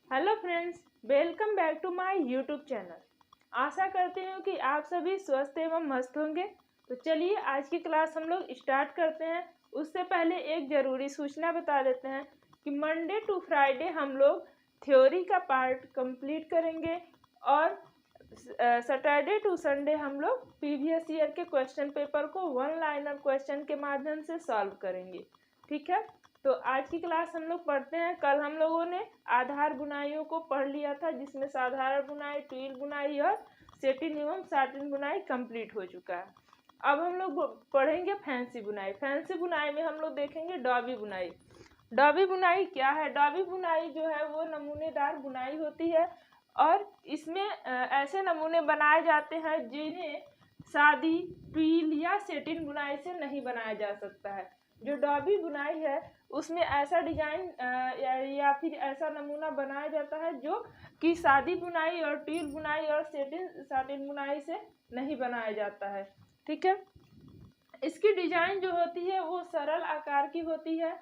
Hello friends, welcome back to my YouTube channel. आशा करती हूँ कि आप सभी स्वस्थ एवं मस्त होंगे। तो चलिए आज की क्लास हम लोग स्टार्ट करते हैं। उससे पहले एक ज़रूरी सूचना बता देते हैं कि मंडे टू फ्राइडे हम लोग थ्योरी का पार्ट कंप्लीट करेंगे और सैटरडे टू संडे हम लोग प्रीवियस ईयर के क्वेश्चन पेपर को वन लाइनर क्वेश्चन के माध्यम से सॉल्व करेंगे। ठीक है, तो आज की क्लास हम लोग पढ़ते हैं। कल हम लोगों ने आधार बुनाइयों को पढ़ लिया था, जिसमें साधारण बुनाई, ट्विल बुनाई और सेटिन एवं साटिन बुनाई कंप्लीट हो चुका है। अब हम लोग पढ़ेंगे फैंसी बुनाई। फैंसी बुनाई में हम लोग देखेंगे डॉबी बुनाई। डॉबी बुनाई क्या है? डॉबी बुनाई जो है वो नमूनेदार बुनाई होती है और इसमें ऐसे नमूने बनाए जाते हैं जिन्हें सादी, ट्विल या सेटिन बुनाई से नहीं बनाया जा सकता है। जो डॉबी बुनाई है उसमें ऐसा डिजाइन या फिर ऐसा नमूना बनाया जाता है जो कि सादी बुनाई और ट्विल बुनाई और साटिन बुनाई से नहीं बनाया जाता है। ठीक है, इसकी डिजाइन जो होती है वो सरल आकार की होती है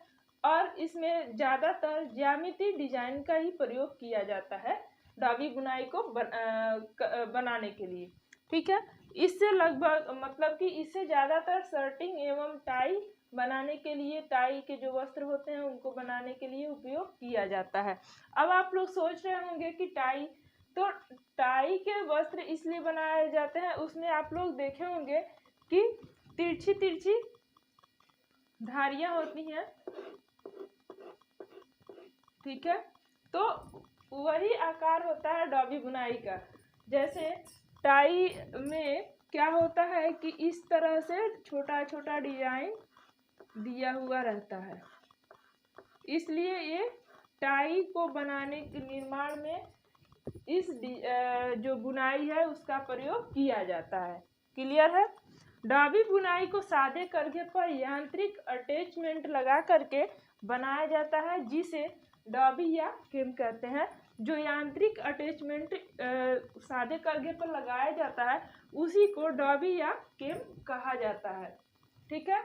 और इसमें ज़्यादातर ज्यामिति डिजाइन का ही प्रयोग किया जाता है डॉबी बुनाई को बनाने के लिए। ठीक है, इससे लगभग मतलब कि इससे ज़्यादातर शर्टिंग एवं टाई बनाने के लिए, टाई के जो वस्त्र होते हैं उनको बनाने के लिए उपयोग किया जाता है। अब आप लोग सोच रहे होंगे कि टाई के वस्त्र इसलिए बनाए जाते हैं, उसमें आप लोग देखे होंगे कि तिरछी तिरछी धारियां होती हैं। ठीक है, तो वही आकार होता है डॉबी बुनाई का। जैसे टाई में क्या होता है कि इस तरह से छोटा छोटा डिजाइन दिया हुआ रहता है, इसलिए ये टाई को बनाने के निर्माण में इस जो बुनाई है उसका प्रयोग किया जाता है। क्लियर है? डॉबी बुनाई को सादे करघे पर यांत्रिक अटैचमेंट लगा करके बनाया जाता है, जिसे डॉबी या केम कहते हैं। जो यांत्रिक अटैचमेंट सादे करघे पर लगाया जाता है उसी को डॉबी या केम कहा जाता है। ठीक है,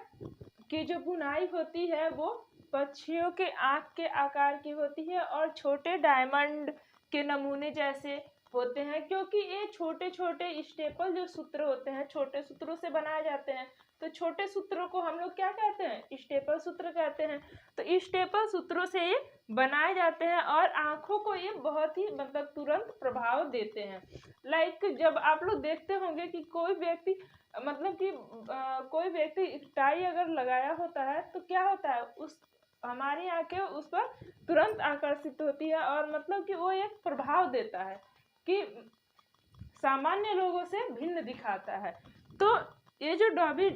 कि जो बुनाई होती है वो पक्षियों के आँख के आकार की होती है और छोटे डायमंड के नमूने जैसे होते हैं, क्योंकि ये छोटे छोटे स्टेपल जो सूत्र होते हैं छोटे सूत्रों से बनाए जाते हैं। तो छोटे सूत्रों को हम लोग क्या कहते हैं? स्टेपल सूत्र कहते हैं। तो स्टेपल सूत्रों से ये बनाए जाते हैं और आँखों को ये बहुत ही मतलब तुरंत प्रभाव देते हैं। लाइक जब आप लोग देखते होंगे कि कोई व्यक्ति मतलब कि कोई व्यक्ति टाई अगर लगाया होता है तो क्या होता है, उस हमारी आंखें उस पर तुरंत आकर्षित होती है और मतलब कि वो एक प्रभाव देता है कि सामान्य लोगों से भिन्न दिखाता है। तो ये जो डॉबी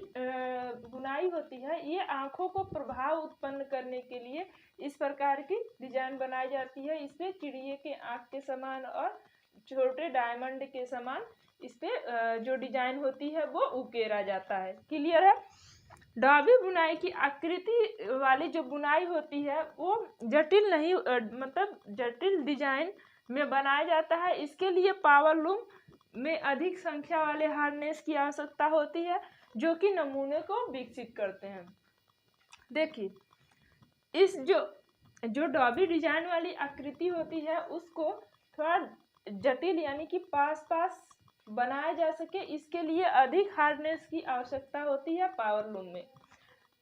बुनाई होती है ये आंखों को प्रभाव उत्पन्न करने के लिए इस प्रकार की डिजाइन बनाई जाती है। इसपे चिड़िए के आँख के समान और छोटे डायमंड के समान इस पे जो डिजाइन होती है वो उकेरा जाता है। क्लियर है? डॉबी बुनाई की आकृति वाली जो बुनाई होती है वो जटिल नहीं मतलब जटिल डिजाइन में बनाया जाता है। इसके लिए पावर लूम में अधिक संख्या वाले हार्नेस की आवश्यकता होती है जो कि नमूने को विकसित करते हैं। देखिए, इस जो डॉबी डिजाइन वाली आकृति होती है उसको थोड़ा जटिल यानी कि पास पास बनाया जा सके, इसके लिए अधिक हार्डनेस की आवश्यकता होती है पावर लूम में।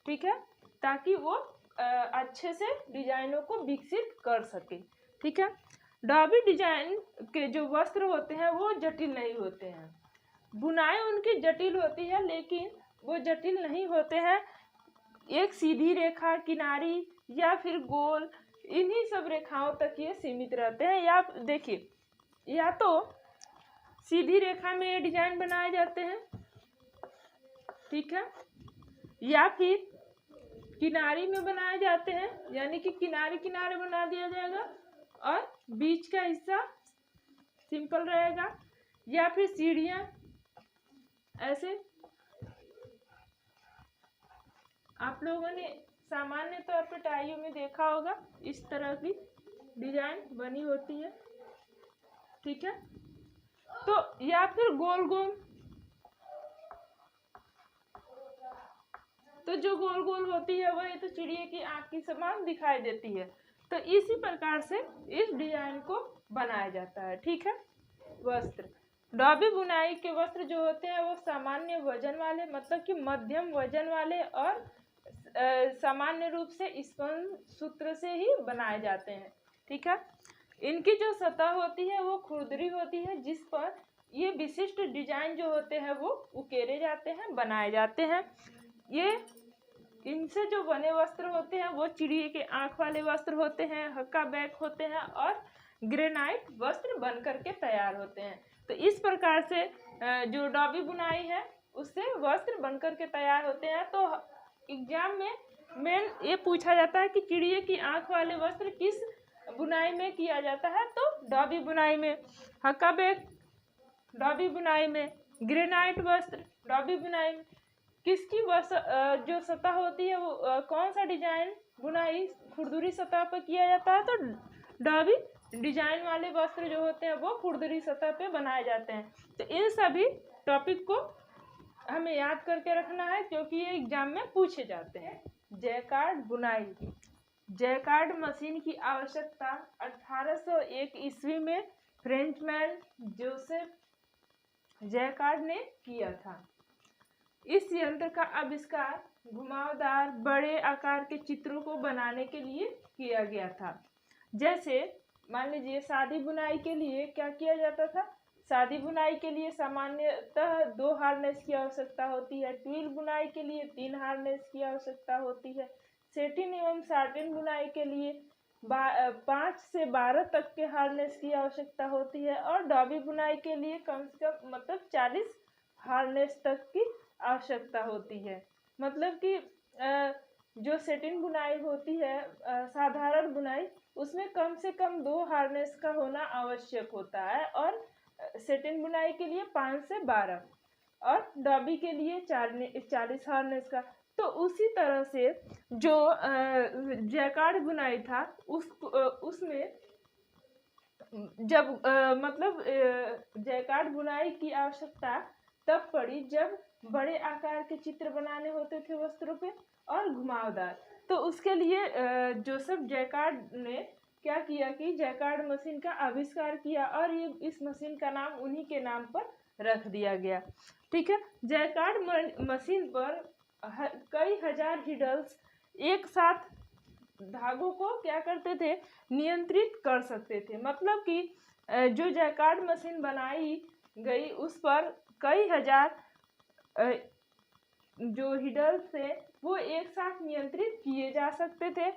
ठीक है, ताकि वो अच्छे से डिजाइनों को विकसित कर सके। ठीक है, डॉबी डिजाइन के जो वस्त्र होते हैं वो जटिल नहीं होते हैं। बुनाई उनकी जटिल होती है लेकिन वो जटिल नहीं होते हैं। एक सीधी रेखा, किनारी या फिर गोल, इन्हीं सब रेखाओं तक ये सीमित रहते हैं। या देखिए, या तो सीधी रेखा में ये डिजाइन बनाए जाते हैं, ठीक है, या फिर किनारी में बनाए जाते हैं, यानी कि किनारे किनारे बना दिया जाएगा और बीच का हिस्सा सिंपल रहेगा, या फिर सीढ़ियाँ ऐसे। आप लोगों ने सामान्य तौर पर टाइयों में देखा होगा इस तरह की डिजाइन बनी होती है। ठीक है, तो या फिर गोल गोल, तो जो गोल गोल होती है वही तो चिड़िया की आँख की समान दिखाई देती है। तो इसी प्रकार से इस डिजाइन को बनाया जाता है। ठीक है। वस्त्र, डॉबी बुनाई के वस्त्र जो होते हैं वो सामान्य वजन वाले, मतलब कि मध्यम वजन वाले और सामान्य रूप से स्पंज सूत्र से ही बनाए जाते हैं। ठीक है। इनकी जो सतह होती है वो खुरदरी होती है, जिस पर ये विशिष्ट डिजाइन जो होते हैं वो उकेरे जाते हैं, बनाए जाते हैं। ये इनसे जो बने वस्त्र होते हैं वो चिड़िए के आंख वाले वस्त्र होते हैं, हक्का बैक होते हैं और ग्रेनाइट वस्त्र बन करके तैयार होते हैं। तो इस प्रकार से जो डॉबी बुनाई है उससे वस्त्र बन करके तैयार होते हैं। तो एग्जाम में मेन ये पूछा जाता है कि चिड़िए की आंख वाले वस्त्र किस बुनाई में किया जाता है, तो डॉबी बुनाई में, हक्का बैक डॉबी बुनाई में, ग्रेनाइट वस्त्र डॉबी बुनाई में। किसकी जो सतह होती है वो कौन सा डिजाइन बुनाई खुरदुरी सतह पर किया जाता है, तो डॉबी डिजाइन वाले वस्त्र जो होते हैं वो खुरदुरी सतह पे बनाए जाते हैं। तो इन सभी टॉपिक को हमें याद करके रखना है क्योंकि ये एग्जाम में पूछे जाते हैं। जैकार्ड बुनाई, जैकार्ड मशीन की आवश्यकता 1801 ईस्वी में फ्रेंचमैन जोसेफ जैकार्ड ने किया था। इस यंत्र का आविष्कार घुमावदार बड़े आकार के चित्रों को बनाने के लिए किया गया था। जैसे मान लीजिए शादी बुनाई के लिए क्या किया जाता था, शादी बुनाई के लिए सामान्यतः 2 हार्नेस की आवश्यकता होती है, ट्विल बुनाई के लिए 3 हार्नेस की आवश्यकता होती है, सेटिन एवं साटिन बुनाई के लिए 5 से 12 तक के हार्नेस की आवश्यकता होती है और डॉबी बुनाई के लिए कम से कम मतलब 40 हार्नेस तक की आवश्यकता होती है। मतलब कि जो सेटिन बुनाई होती है साधारण बुनाई, उसमें कम से कम 2 हार्नेस का होना आवश्यक होता है और सेटिन बुनाई के लिए 5 से 12 और डॉबी के लिए 40 हार्नेस का। तो उसी तरह से जो जैकार्ड बुनाई था उसमें जब मतलब जैकार्ड बुनाई की आवश्यकता तब पड़ी जब बड़े आकार के चित्र बनाने होते थे वस्त्रों पे और घुमावदार। तो उसके लिए जोसेफ जैकार्ड ने क्या किया कि जैकार्ड मशीन का आविष्कार किया और ये इस मशीन का नाम उन्हीं के नाम पर रख दिया गया। ठीक है। जैकार्ड मशीन पर कई हजार हीडल्स एक साथ धागों को क्या करते थे, नियंत्रित कर सकते थे। मतलब कि जो जैकार्ड मशीन बनाई गई उस पर कई हजार जो हीडल्स थे वो एक साथ नियंत्रित किए जा सकते थे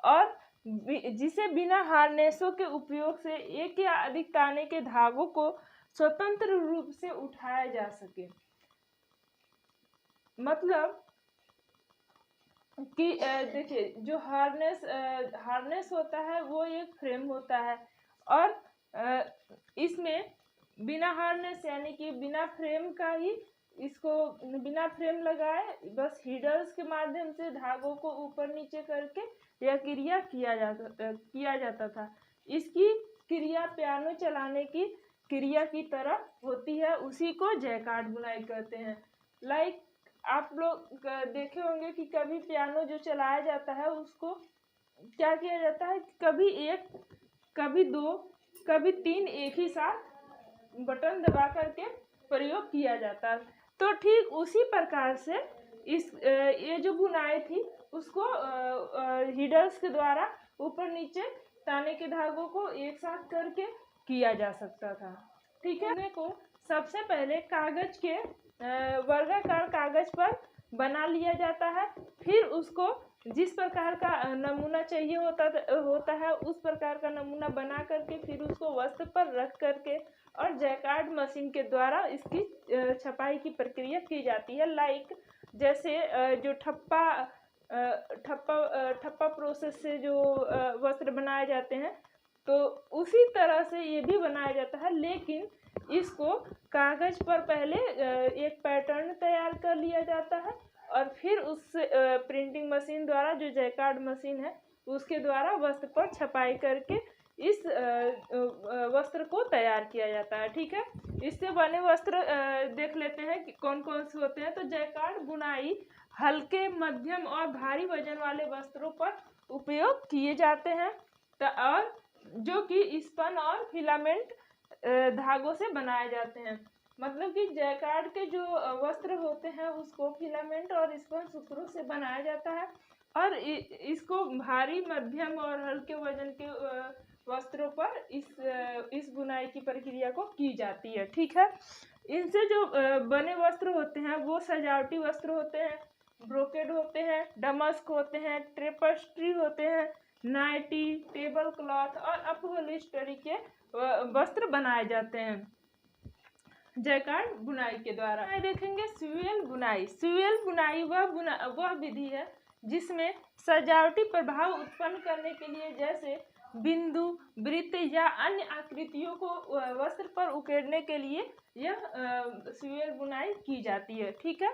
और जिसे बिना हार्नेसों के उपयोग से एक या अधिक ताने के धागों को स्वतंत्र रूप से उठाया जा सके। मतलब कि देखिए जो हार्नेस होता है वो एक फ्रेम होता है और इसमें बिना हार्नेस यानी कि बिना फ्रेम का ही इसको बिना फ्रेम लगाए बस हीडल्स के माध्यम से धागों को ऊपर नीचे करके यह क्रिया किया जाता था। इसकी क्रिया पियानो चलाने की क्रिया की तरह होती है, उसी को जैकार्ड बुनाई कहते हैं। लाइक आप लोग देखे होंगे कि कभी पियानो जो चलाया जाता है उसको क्या किया जाता है, कभी 1 कभी 2 कभी 3 एक ही साथ बटन दबा करके प्रयोग किया जाता है। तो ठीक उसी प्रकार से ये जो बुनाई थी उसको हीडल्स के द्वारा ऊपर नीचे ताने के धागों को एक साथ करके किया जा सकता था। ठीक है। को सबसे पहले कागज के वर्गाकार कागज पर बना लिया जाता है, फिर उसको जिस प्रकार का नमूना चाहिए होता है उस प्रकार का नमूना बना करके फिर उसको वस्त्र पर रख करके और जैकार्ड मशीन के द्वारा इसकी छपाई की प्रक्रिया की जाती है। लाइक जैसे जो ठप्पा प्रोसेस से जो वस्त्र बनाए जाते हैं तो उसी तरह से ये भी बनाया जाता है, लेकिन इसको कागज पर पहले एक पैटर्न तैयार कर लिया जाता है और फिर उस प्रिंटिंग मशीन द्वारा जो जैकार्ड मशीन है उसके द्वारा वस्त्र पर छपाई करके इस वस्त्र को तैयार किया जाता है। ठीक है। इससे बने वस्त्र देख लेते हैं कि कौन कौन से होते हैं। तो जैकार्ड बुनाई हल्के, मध्यम और भारी वजन वाले वस्त्रों पर उपयोग किए जाते हैं। और जो कि स्पन और फिलामेंट धागों से बनाए जाते हैं। मतलब कि जैकार्ड के जो वस्त्र होते हैं उसको फिलामेंट और स्पन सूत्रों से बनाया जाता है और इसको भारी, मध्यम और हल्के वजन के वस्त्रों पर इस बुनाई की प्रक्रिया को की जाती है। ठीक है, इनसे जो बने वस्त्र होते हैं वो सजावटी वस्त्र होते हैं, ब्रोकेड होते हैं, डमस्क होते हैं, ट्रेपेस्ट्री होते हैं, नाइटी, टेबल क्लॉथ और अपहोल्स्टरी के वस्त्र बनाए जाते हैं जैकार्ड बुनाई के द्वारा। देखेंगे स्यूल बुनाई। स्यूल बुनाई वह विधि है जिसमें सजावटी प्रभाव उत्पन्न करने के लिए जैसे बिंदु, वृत्त या अन्य आकृतियों को वस्त्र पर उकेरने के लिए यह स्यूल बुनाई की जाती है। ठीक है,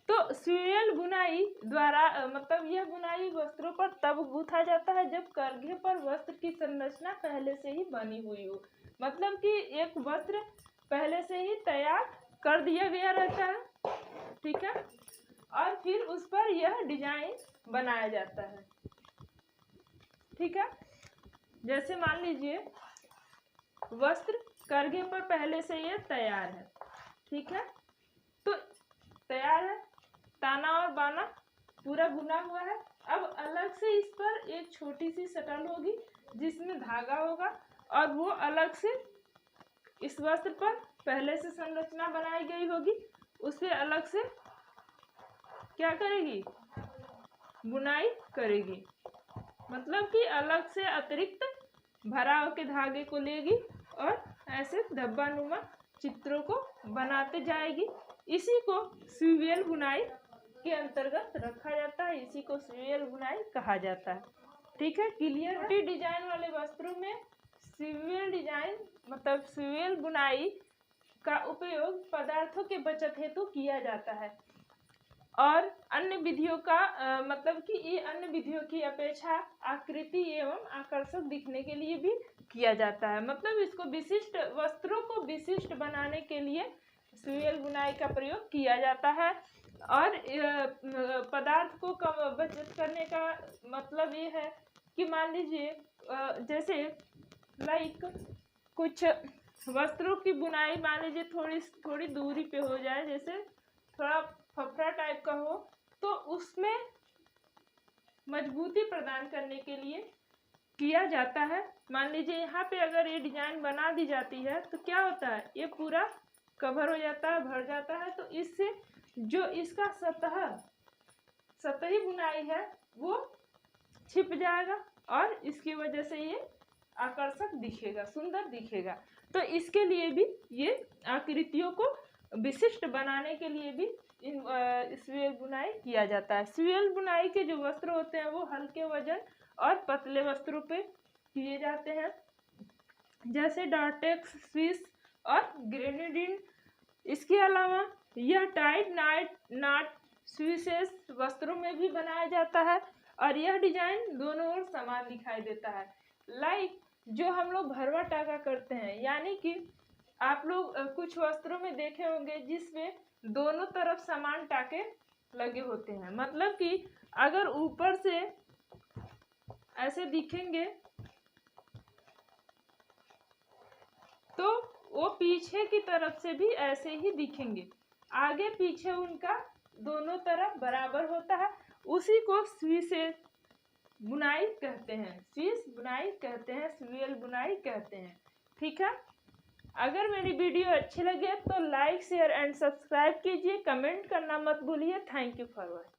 तो स्यूल बुनाई द्वारा मतलब यह बुनाई वस्त्रों पर तब गूंथा जाता है जब करघे पर वस्त्र की संरचना पहले से ही बनी हुई हो। मतलब कि एक वस्त्र पहले से ही तैयार कर दिया गया रहता है। ठीक है, और फिर उस पर यह डिजाइन बनाया जाता है। ठीक है, जैसे मान लीजिए वस्त्र करघे पर पहले से यह तैयार है। ठीक है, तो तैयार है, ताना और बाना पूरा बुना हुआ है। अब अलग से इस पर एक छोटी सी शटल होगी जिसमें धागा होगा और वो अलग से इस वस्त्र पर पहले से संरचना बनाई गई होगी, उसे अलग से क्या करेगी, बुनाई करेगी। मतलब कि अलग से अतिरिक्त भराव के धागे को लेगी और ऐसे धब्बानुमा चित्रों को बनाते जाएगी। इसी को स्यूल बुनाई के अंतर्गत रखा जाता है, इसी को स्यूल बुनाई कहा जाता है। ठीक है, क्लियर है। डिजाइन वाले वस्त्रों में स्यूल डिजाइन मतलब स्यूल बुनाई का उपयोग पदार्थों के बचत हेतु किया जाता है और अन्य विधियों का मतलब कि ये अन्य विधियों की अपेक्षा आकृति एवं आकर्षक दिखने के लिए भी किया जाता है। मतलब इसको विशिष्ट वस्त्रों को विशिष्ट बनाने के लिए स्यूल बुनाई का प्रयोग किया जाता है और पदार्थ को कम बचत करने का मतलब ये है कि मान लीजिए जैसे लाइक कुछ वस्त्रों की बुनाई मान लीजिए थोड़ी दूरी पे हो जाए, जैसे थोड़ा फफड़ा टाइप का हो, तो उसमें मजबूती प्रदान करने के लिए किया जाता है। मान लीजिए यहाँ पे अगर ये डिजाइन बना दी जाती है तो क्या होता है, ये पूरा कवर हो जाता है, भर जाता है, तो इससे जो इसका सतही बुनाई है वो छिप जाएगा और इसकी वजह से ये आकर्षक दिखेगा, सुंदर दिखेगा। तो इसके लिए भी ये आकृतियों को विशिष्ट बनाने के लिए भी स्यूल बुनाई किया जाता है। स्यूल बुनाई के जो वस्त्र होते हैं वो हल्के वजन और पतले वस्त्रों पे किए जाते हैं, जैसे डॉर्टेक्स, स्विस और ग्रेनेडिन। इसके अलावा यह टाइट नाट स्विसेस वस्त्रों में भी बनाया जाता है और यह डिजाइन दोनों ओर समान दिखाई देता है। लाइक जो हम लोग भरवा टाका करते हैं, यानी कि आप लोग कुछ वस्त्रों में देखे होंगे जिसमें दोनों तरफ समान टाके लगे होते हैं। मतलब कि अगर ऊपर से ऐसे दिखेंगे तो वो पीछे की तरफ से भी ऐसे ही दिखेंगे, आगे पीछे उनका दोनों तरफ बराबर होता है। उसी को स्विस बुनाई कहते हैं, स्विस बुनाई कहते हैं, स्यूल बुनाई कहते हैं। ठीक है, अगर मेरी वीडियो अच्छी लगे तो लाइक, शेयर एंड सब्सक्राइब कीजिए, कमेंट करना मत भूलिए। Thank you for watching.